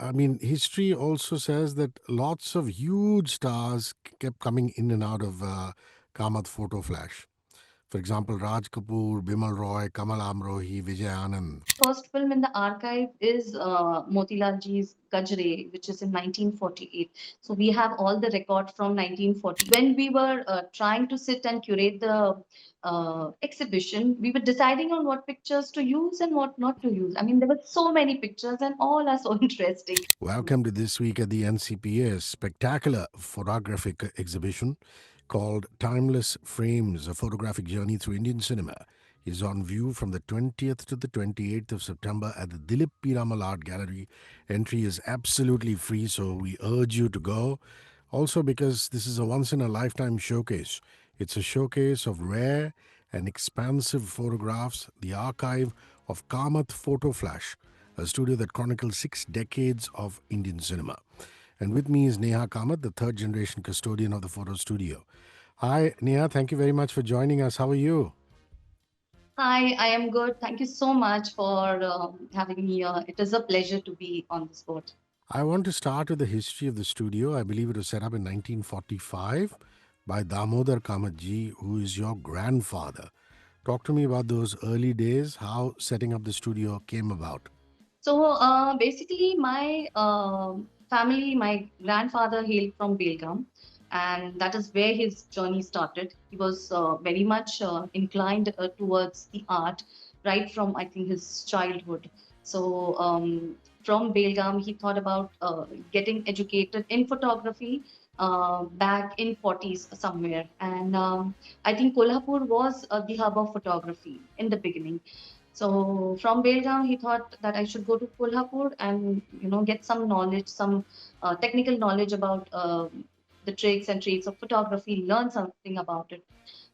I mean, history also says that lots of huge stars kept coming in and out of Kamat Photo Flash. For example, Raj Kapoor, Bimal Roy, Kamal Amrohi, Vijay Anand. First film in the archive is Motilal Ji's Gajre, which is in 1948. So we have all the record from 1948. When we were trying to sit and curate the exhibition, we were deciding on what pictures to use and what not to use. I mean, there were so many pictures and all are so interesting. Welcome to this week at the NCPA spectacular photographic exhibition called Timeless Frames, a photographic journey through Indian cinema, is on view from the 20th to the 28th of September at the Dilip Piramal Art Gallery. Entry is absolutely free, so we urge you to go. Also, because this is a once in a lifetime showcase, it's a showcase of rare and expansive photographs, the archive of Kamat Foto Flash, a studio that chronicles 6 decades of Indian cinema. And with me is Neha Kamat, the third generation custodian of the photo studio. Hi, Neha, thank you very much for joining us. How are you? Hi, I am good. Thank you so much for having me here. It is a pleasure to be on this board. I want to start with the history of the studio. I believe it was set up in 1945 by Damodar Kamat ji, who is your grandfather. Talk to me about those early days, how setting up the studio came about. So basically, my family, my grandfather hailed from Belgaum, and that is where his journey started. He was very much inclined towards the art right from, I think, his childhood. So from Belgaum, he thought about getting educated in photography back in 40s somewhere. And I think Kolhapur was the hub of photography in the beginning. So from Belgaum, he thought that I should go to Kolhapur and get some knowledge, some technical knowledge about the tricks and trades of photography, learn something about it,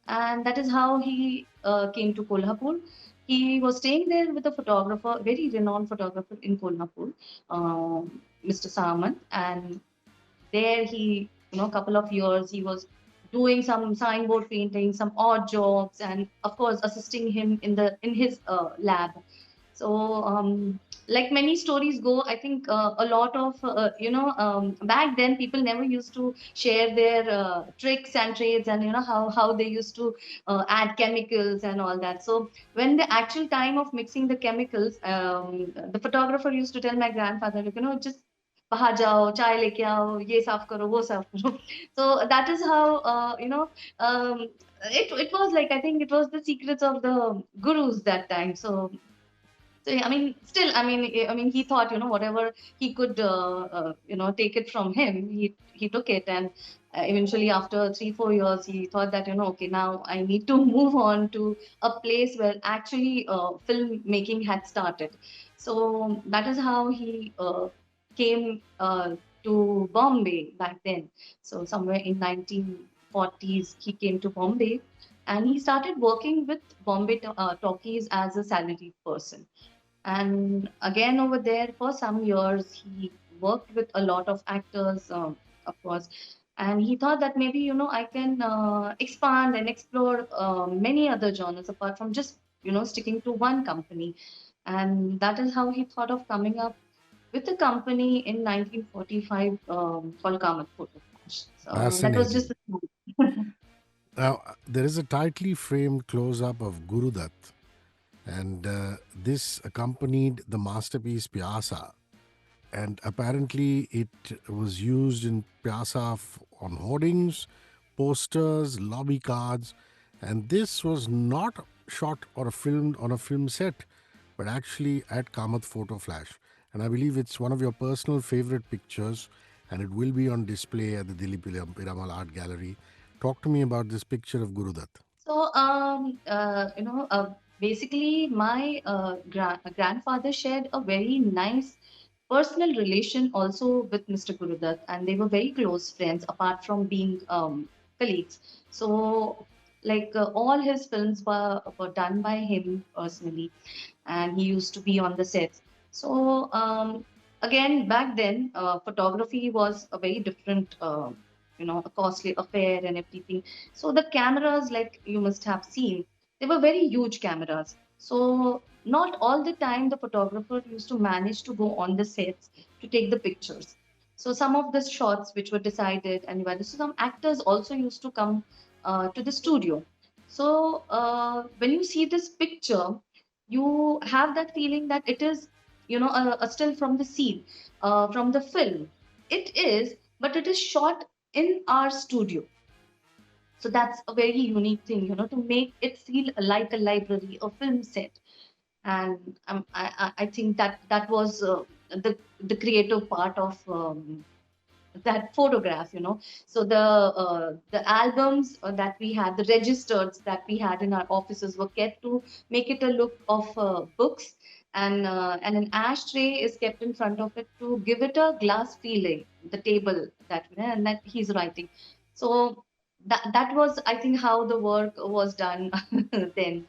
and that is how he came to Kolhapur. He was staying there with a photographer, very renowned photographer in Kolhapur, Mr. Samant, and there he, couple of years he was doing some signboard painting, some odd jobs, and of course assisting him in his lab. So like many stories go, I think a lot of back then people never used to share their tricks and trades, and how they used to add chemicals and all that. So when the actual time of mixing the chemicals, the photographer used to tell my grandfather, like, just बाहर जाओ चाय लेके आओ ये साफ करो वो साफ करो. So that is how it was like, I think it was the secrets of the gurus that time. So I mean, still, I mean, he thought, whatever he could, take it from him, he took it, and eventually, after 3 4 years, he thought that, okay, now I need to move on to a place where actually film making had started. So that is how he came to Bombay back then. So somewhere in 1940s, he came to Bombay, and he started working with Bombay talkies as a salaried person. And again, over there for some years, he worked with a lot of actors, of course. And he thought that maybe, I can expand and explore many other genres apart from just, sticking to one company. And that is how he thought of coming up with a company in 1945 called Kamat Foto Flash. So that was just Fascinating. the story. Now, there is a tightly framed close up of Guru Dutt, and this accompanied the masterpiece Pyasa. And apparently, it was used in Pyasa on hoardings, posters, lobby cards, and this was not shot or filmed on a film set, but actually at Kamat Photo Flash. And I believe it's one of your personal favorite pictures, and it will be on display at the Dilip Piramal Art Gallery. Talk to me about this picture of Guru Dutt. So, basically, my grandfather shared a very nice personal relation also with Mr. Gurudat, and they were very close friends apart from being colleagues. So, like all his films were done by him personally, and he used to be on the sets. So, again, back then, photography was a very different, a costly affair and everything. So the cameras, like you must have seen, they were very huge cameras. So not all the time the photographer used to manage to go on the sets to take the pictures. So some of the shots which were decided and evaluated. So some actors also used to come to the studio. So when you see this picture, you have that feeling that it is, a still from the scene, from the film. It is, but it is shot in our studio. So that's a very unique thing, to make it feel like a library, a film set. And I think that was the creative part of that photograph. So the albums that we had, the registers that we had in our offices were kept to make it a look of books, and an ashtray is kept in front of it to give it a glass feeling, the table that, and that he's writing. So that was, I think, how the work was done then.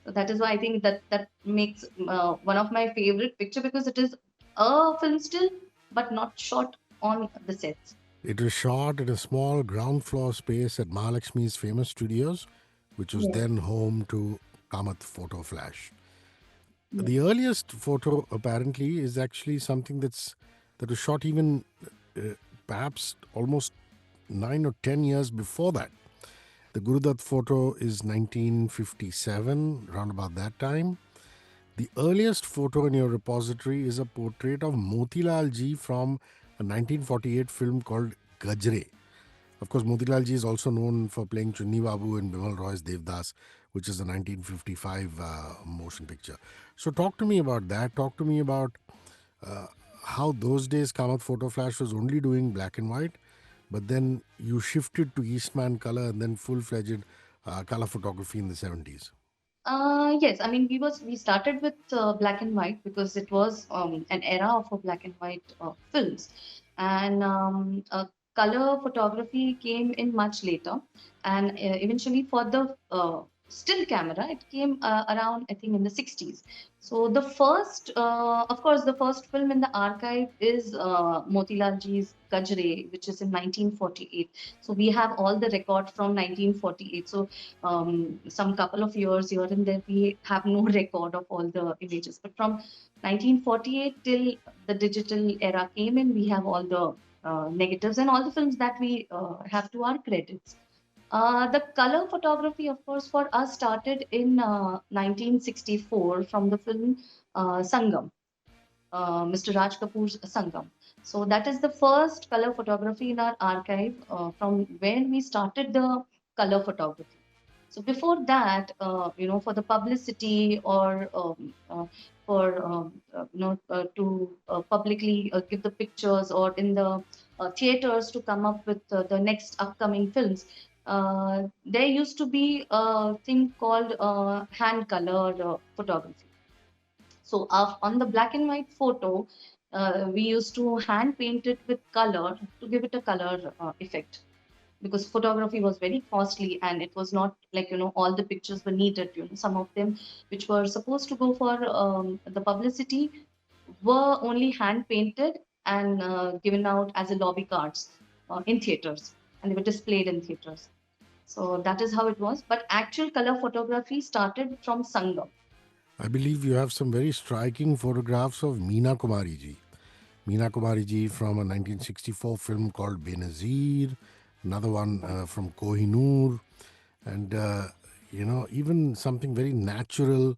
So that is why I think that makes one of my favorite picture, because it is a film still, but not shot on the sets. It was shot in a small ground floor space at Mahalakshmi's famous studios, which was Yes. then home to Kamat Foto Flash. Yes. The earliest photo apparently is actually something that was shot even uh, perhaps almost 9 or 10 years before that. The Guru Dutt photo is 1957, round about that time. The earliest photo in your repository is a portrait of Motilal Ji from a 1948 film called Gajre. Of course, Motilal Ji is also known for playing Chunni Babu in Bimal Roy's Devdas, which is a 1955 motion picture. So, talk to me about that. Talk to me about uh, how those days Kamat Photo Flash was only doing black and white, but then you shifted to Eastman color and then full fledged color photography in the 70s. Yes, I mean we started with black and white because it was an era of black and white films, and color photography came in much later, and eventually for the still camera it came around, I think, in the 60s. So the first, of course, the first film in the archive is Motilal Ji's Gajre, which is in 1948. So we have all the record from 1948. So some couple of years here and there we have no record of all the images, but from 1948 till the digital era came in, we have all the negatives and all the films that we have to our credits. The color photography, of course, for us started in 1964 from the film Sangam, Mr. Raj Kapoor's Sangam. So that is the first color photography in our archive, from when we started the color photography. So before that, for the publicity or for to publicly give the pictures, or in the theaters to come up with the next upcoming films, there used to be a thing called hand colored photography. So on the black and white photo, we used to hand paint it with color to give it a color effect, because photography was very costly and it was not like, all the pictures were needed. Some of them which were supposed to go for the publicity were only hand painted and given out as a lobby cards in theaters, and they were displayed in theaters. So that is how it was, but actual color photography started from Sangam. I believe you have some very striking photographs of Meena Kumari ji. Meena Kumari ji from a 1964 film called Benazir, another one from Kohinoor, and even something very natural,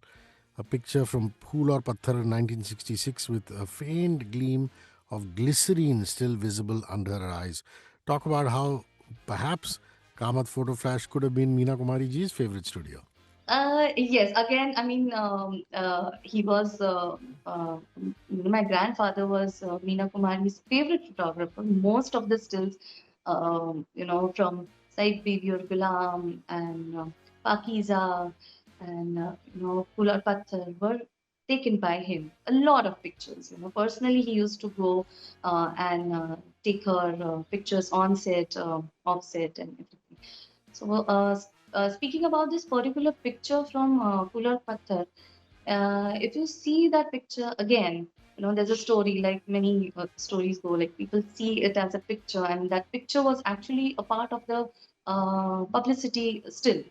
a picture from Phool Aur Patthar in 1966 with a faint gleam of glycerine still visible under her eyes. Talk about how perhaps Kamat Photo Flash could have been Meena Kumari ji's favorite studio. Yes, again, I mean, he was, my grandfather was Meena Kumari's favorite photographer. Most of the stills, from Said Bibi or Gulam and Pakiza and, Phular Patthar were taken by him. A lot of pictures. Personally, he used to go and take her pictures on set, off set, and everything. So, speaking about this particular picture from Fular Patthar, if you see that picture again, there's a story, like many stories go, like people see it as a picture, and that picture was actually a part of the publicity still,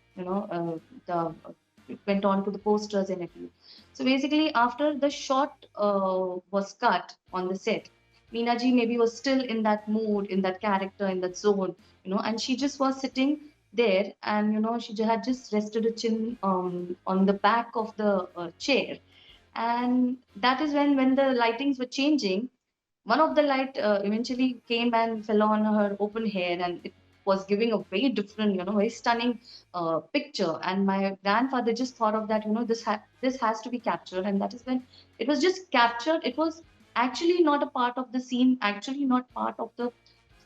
it went on to the posters and everything. So basically, after the shot was cut on the set, Meena ji maybe was still in that mood, in that character, in that zone, and she just was sitting there, and she had just rested her chin on the back of the chair, and that is when the lightings were changing. One of the light eventually came and fell on her open hair, and it was giving a very different, very stunning picture. And my grandfather just thought of that, this has to be captured, and that is when it was just captured. It was actually not a part of the scene, actually not part of the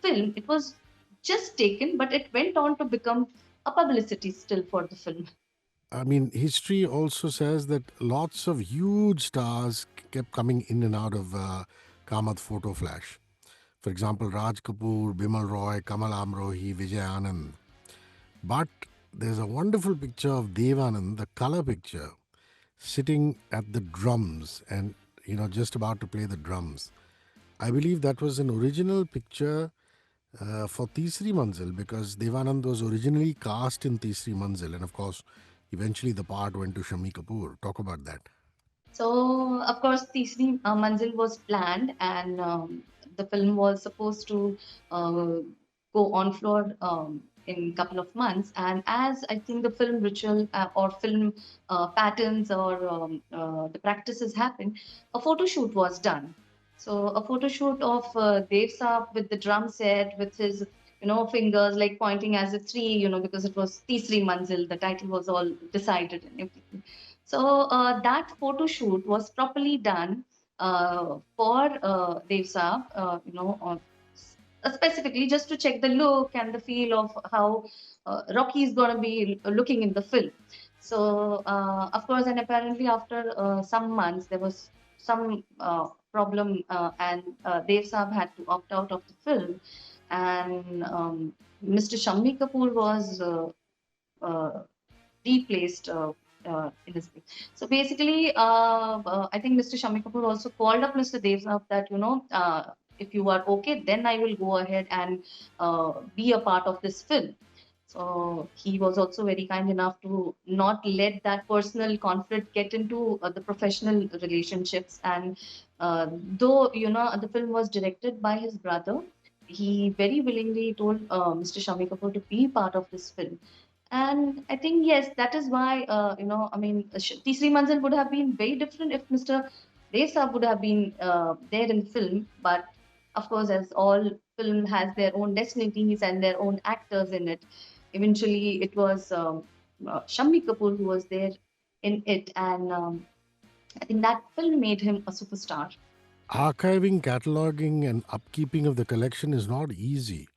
film. It was just taken, but it went on to become a publicity still for the film. I mean, history also says that lots of huge stars kept coming in and out of Kamat Photo Flash. For example, Raj Kapoor, Bimal Roy, Kamal Amrohi, Vijay Anand. But there's a wonderful picture of Dev Anand, the color picture, sitting at the drums and, just about to play the drums. I believe that was an original picture for Teesri Manzil because Devanand was originally cast in Teesri Manzil, and of course, eventually the part went to Shami Kapoor. Talk about that. So, of course, Teesri Manzil was planned, and the film was supposed to uh, go on floor in couple of months. And as I think the film ritual or film patterns or the practices happened, a photo shoot was done. So, a photo shoot of Dev Saab with the drum set, with his fingers like pointing as a three, because it was Teesri Manzil, the title was all decided and everything. So that photo shoot was properly done for Dev Saab, specifically just to check the look and the feel of how Rocky is going to be looking in the film. So, of course, and apparently after some months, there was some problem, and Dev Saab had to opt out of the film. And Mr. Shammi Kapoor was uh, replaced in this thing. So basically, I think Mr. Shami Kapoor also called up Mr. Devsap that, if you are okay, then I will go ahead and be a part of this film. So he was also very kind enough to not let that personal conflict get into the professional relationships. And though, the film was directed by his brother, he very willingly told Mr. Shami Kapoor to be part of this film. And I think, yes, that is why, I mean, Teesri Manzil would have been very different if Mr. Desa would have been there in film. But of course, as all film has their own destinies and their own actors in it, eventually it was Shammi Kapoor who was there in it. And I think that film made him a superstar. Archiving, cataloging, and upkeeping of the collection is not easy.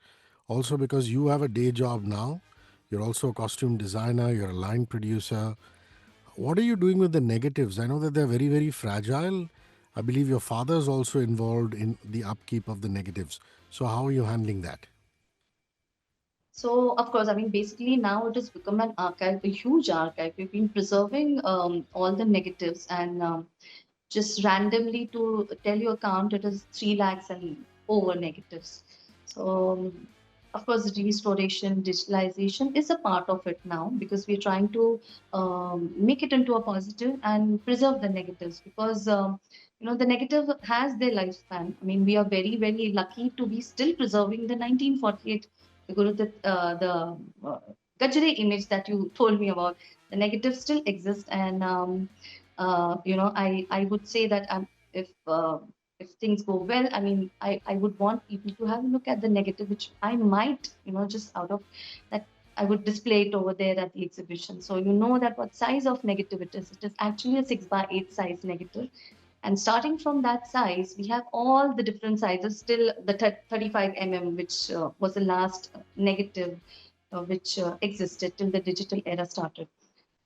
Also, because you have a day job now, you're also a costume designer, you're a line producer. What are you doing with the negatives? I know that they're very, very fragile. I believe your father is also involved in the upkeep of the negatives. So, how are you handling that? So, of course, I mean, basically now it has become an archive, a huge archive. We've been preserving all the negatives, and just randomly to tell you account, it is 3 lakhs and over negatives. So, of course, restoration, digitalization is a part of it now because we're trying to make it into a positive and preserve the negatives because, the negative has their lifespan. I mean, we are very, very lucky to be still preserving the 1948, the Guru Dutt, the Gajre image that you told me about. The negative still exists, and I would say that if things go well, I mean, I would want people to have a look at the negative, which I might, just out of that, I would display it over there at the exhibition. So you know that what size of negative it is. It is actually a 6 by 8 size negative. And starting from that size, we have all the different sizes, still the 35 mm, which was the last negative which existed till the digital era started.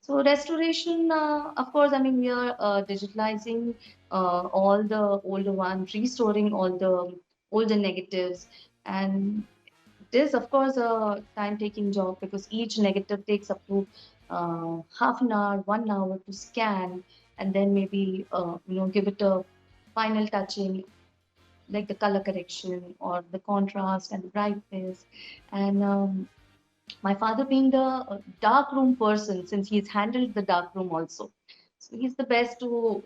So restoration, of course, I mean, we are digitalizing all the older ones, restoring all the older negatives. And it is, of course, a time-taking job because each negative takes up to half an hour, 1 hour to scan, and then maybe, give it a final touching, like the color correction or the contrast and the brightness. And my father being the dark room person, since he's handled the dark room also, so he's the best to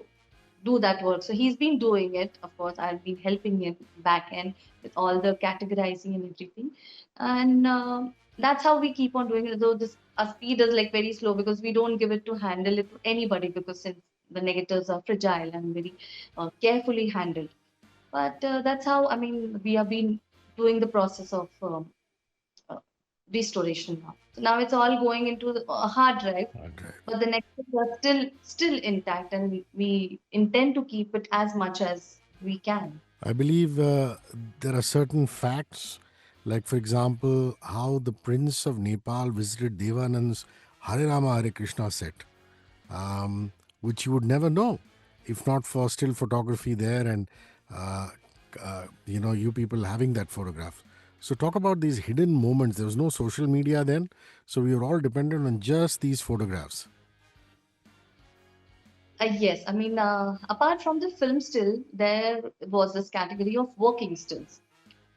do that work. So he's been doing it. Of course, I've been helping him back end with all the categorizing and everything, and that's how we keep on doing it. Though this our speed is like very slow because we don't give it to handle it to anybody, because since the negatives are fragile and very carefully handled. But that's how, I mean, we have been doing the process of uh, restoration now. So now it's all going into a hard drive, Okay. but the negatives are still intact, and we intend to keep it as much as we can. I believe there are certain facts, like, for example, how the Prince of Nepal visited Dev Anand's Hare Rama Hare Krishna set, um, which you would never know if not for still photography there and, you people having that photograph. So, talk about these hidden moments. There was no social media then, so we were all dependent on just these photographs. Yes, I mean, apart from the film still, there was this category of working stills.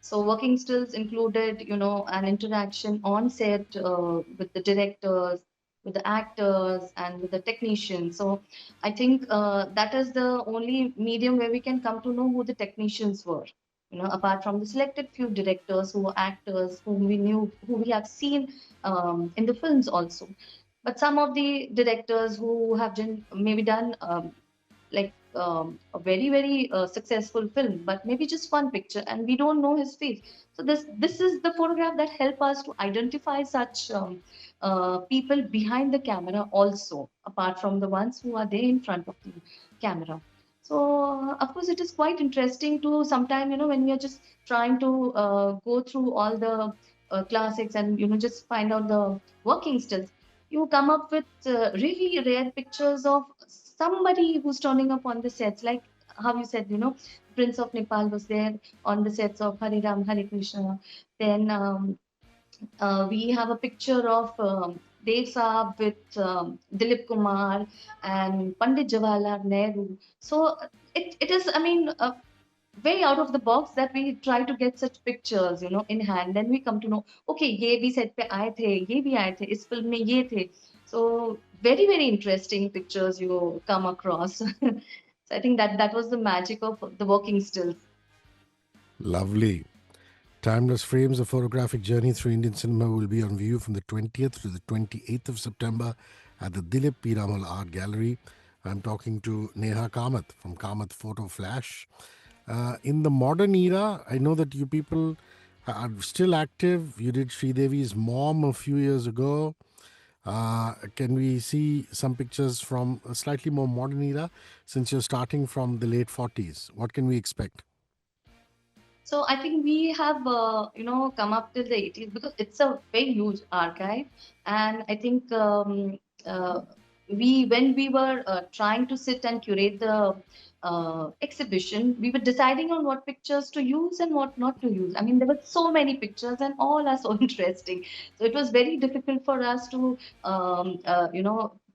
So working stills included, an interaction on set with the directors, with the actors, and with the technicians. So I think that is the only medium where we can come to know who the technicians were. Apart from the selected few directors who were actors, whom we knew, who we have seen in the films also. But some of the directors who have maybe done a very very successful film, but maybe just one picture and we don't know his face. So this is the photograph that help us to identify such people behind the camera also, apart from the ones who are there in front of the camera. So of course it is quite interesting to sometime, when we are just trying to go through all the classics and just find out the working stills, you come up with really rare pictures of somebody who's turning up on the sets, like how you said, Prince of Nepal was there on the sets of Hare Ram, Hare Krishna. Then we have a picture of Dev Saab with Dilip Kumar and Pandit Jawaharlal Nehru. So it is, I mean, way out of the box that we try to get such pictures, in hand. Then we come to know, okay, ये भी set पे आए थे, ये भी आए थे, इस film में ये थे. So very very interesting pictures you come across. So I think that was the magic of the working stills. Lovely. Timeless Frames, a photographic journey through Indian cinema, will be on view from the 20th to the 28th of September at the Dilip Piramal Art Gallery. I'm talking to Neha Kamat from Kamat Foto Flash. In the modern era, I know that you people are still active. You did Sridevi's mom a few years ago. Can we see some pictures from a slightly more modern era since you're starting from the late 40s? What can we expect? So I think we have, come up till the 80s because it's a very huge archive, and I think when we were trying to sit and curate the exhibition, we were deciding on what pictures to use and what not to use. I mean, there were so many pictures, and all are so interesting. So it was very difficult for us to,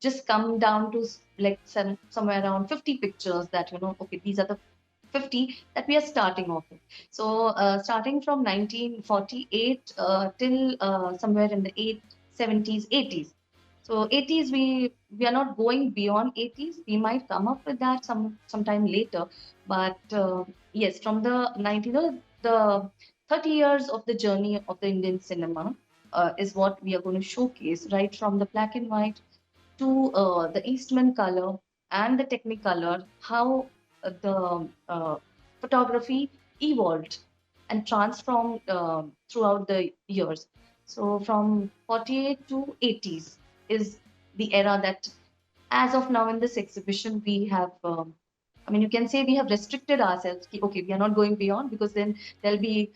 just come down to like somewhere around 50 pictures that, okay, these are the 50 that we are starting off with. So, starting from 1948 till somewhere in the 70s, 80s. So 80s, we are not going beyond 80s. We might come up with that sometime later, but yes, from the 90s, the 30 years of the journey of the Indian cinema is what we are going to showcase, right from the black and white to the Eastman color and the Technicolor, how the photography evolved and transformed throughout the years. So from 48 to 80s is the era that, as of now in this exhibition, we have. I mean, you can say we have restricted ourselves. Okay, we are not going beyond because then there'll be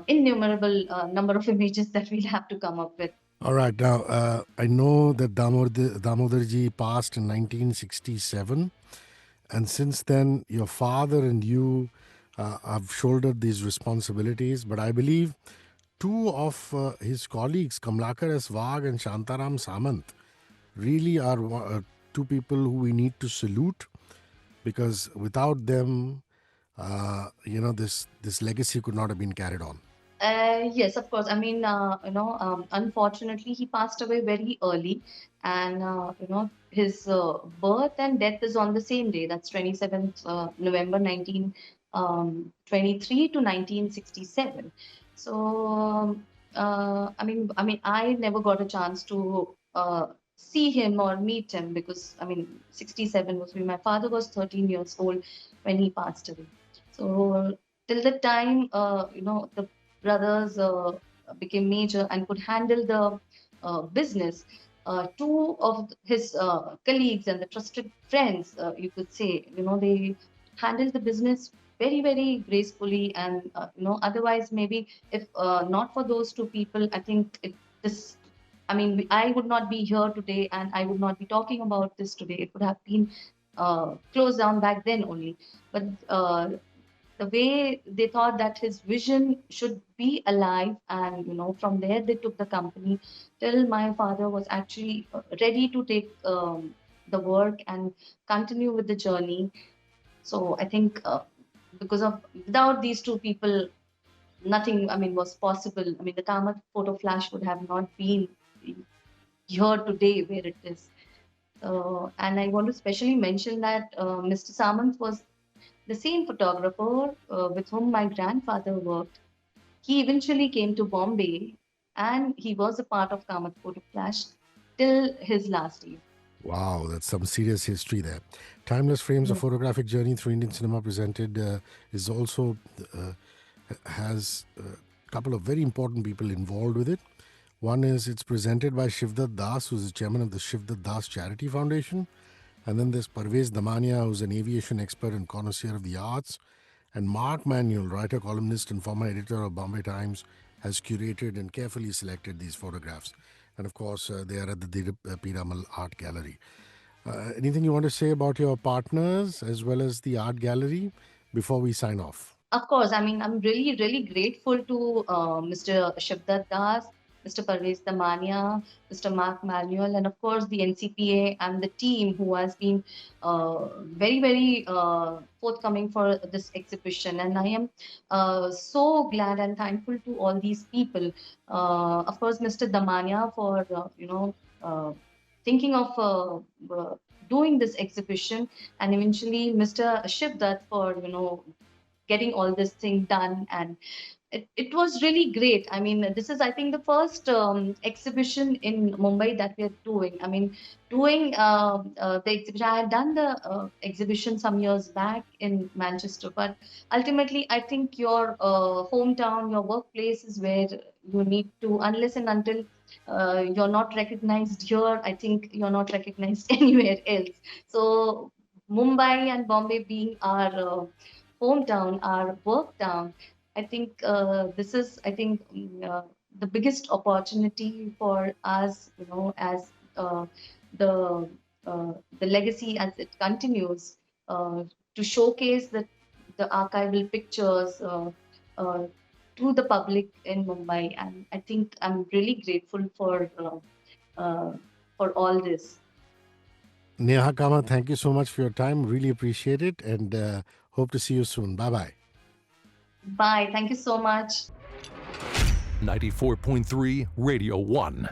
innumerable number of images that we'll have to come up with. All right. Now, I know that Damodarji passed in 1967, and since then, your father and you have shouldered these responsibilities. But I believe two of his colleagues, Kamlakar S. Wagh and Shantaram Samant, really are two people who we need to salute because without them, this legacy could not have been carried on. Yes, of course. I mean, unfortunately, he passed away very early, and his birth and death is on the same day. That's 27th November 1923 to 1967. So, I never got a chance to see him or meet him because 67 was when my father was 13 years old when he passed away. So till the time, the brothers became major and could handle the business. Two of his colleagues and the trusted friends, you could say, they handled the business very, very gracefully. And, otherwise, maybe if not for those two people, I think this. I would not be here today and I would not be talking about this today. It would have been closed down back then only. But the way they thought that his vision should be alive, and from there they took the company till my father was actually ready to take the work and continue with the journey. So I think because of without these two people, nothing was possible. The Kamat Photo Flash would have not been here today where it is. And I want to specially mention that Mr. Samant was the same photographer with whom my grandfather worked. He eventually came to Bombay and he was a part of Kamat Photo Flash till his last days. Wow, that's some serious history there. Timeless Frames, a Yes. photographic journey through Indian cinema presented, is also uh, has a couple of very important people involved with it. One is it's presented by Shivdat Das, who's the chairman of the Shivdat Das Charity Foundation. And then there's Parvez Damania, who's an aviation expert and connoisseur of the arts. And Mark Manuel, writer, columnist, and former editor of Bombay Times, has curated and carefully selected these photographs. And of course, they are at the Dilip Piramal Art Gallery. Anything you want to say about your partners as well as the art gallery before we sign off? Of course, I'm really, really grateful to Mr. Shivdat Das, Mr. Parvez Damania, Mr. Mark Manuel, and of course the NCPA and the team who has been very, very forthcoming for this exhibition. And I am so glad and thankful to all these people. Of course, Mr. Damania for thinking of doing this exhibition, and eventually Mr. Shivdat for getting all this thing done. And it was really great. This is, I think, the first exhibition in Mumbai that we are doing. Doing the exhibition. I had done the exhibition some years back in Manchester, but ultimately, I think your hometown, your workplace is where you need to, unless and until you're not recognized here, I think you're not recognized anywhere else. So, Mumbai and Bombay being our hometown, our work town, I think the biggest opportunity for us, as uh, the the legacy as it continues, to showcase the archival pictures uh, to the public in Mumbai, and I think I'm really grateful for all this. Neha Kamat, thank you so much for your time. Really appreciate it and hope to see you soon. Bye bye. Bye. Thank you so much. 94.3 Radio 1.